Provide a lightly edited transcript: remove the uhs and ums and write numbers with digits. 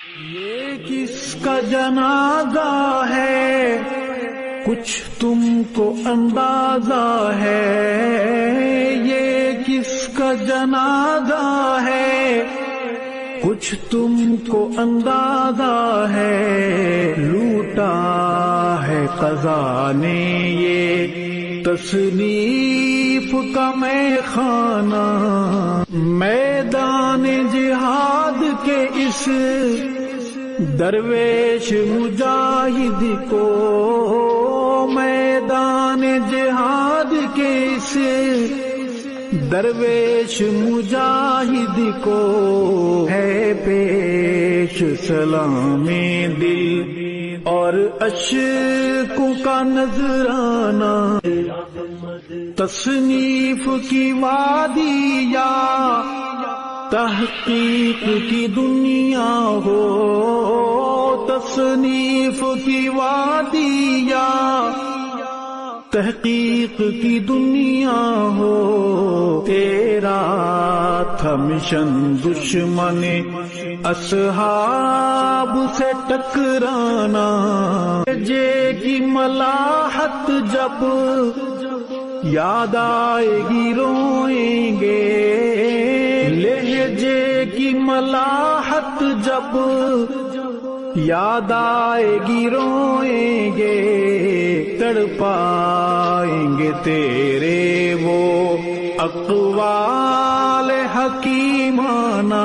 یہ کس کا جنازہ ہے کچھ تم کو اندازہ ہے، یہ کس کا جنازہ ہے کچھ تم کو اندازہ ہے، لوٹا ہے قضا نے یہ تصنیف کا میں خانہ، میدان جہاد کے اس درویش مجاہد کو، میدان جہاد کے اس درویش مجاہد کو ہے پیش سلام دل اور اشکوں کا نذرانہ، تصنیف کی وادی یا تحقیق کی دنیا ہو، تصنیف کی وادی یا تحقیق کی دنیا ہو، تیرا تھا مشن دشمن اصحاب سے ٹکرانا، لہجے کی ملاحت جب یاد آئے گی روئیں گے، لہجے کی ملاحت جب یاد آئے گی روئیں گے، تڑپائیں گے تیرے وہ اقوال حکیمانہ۔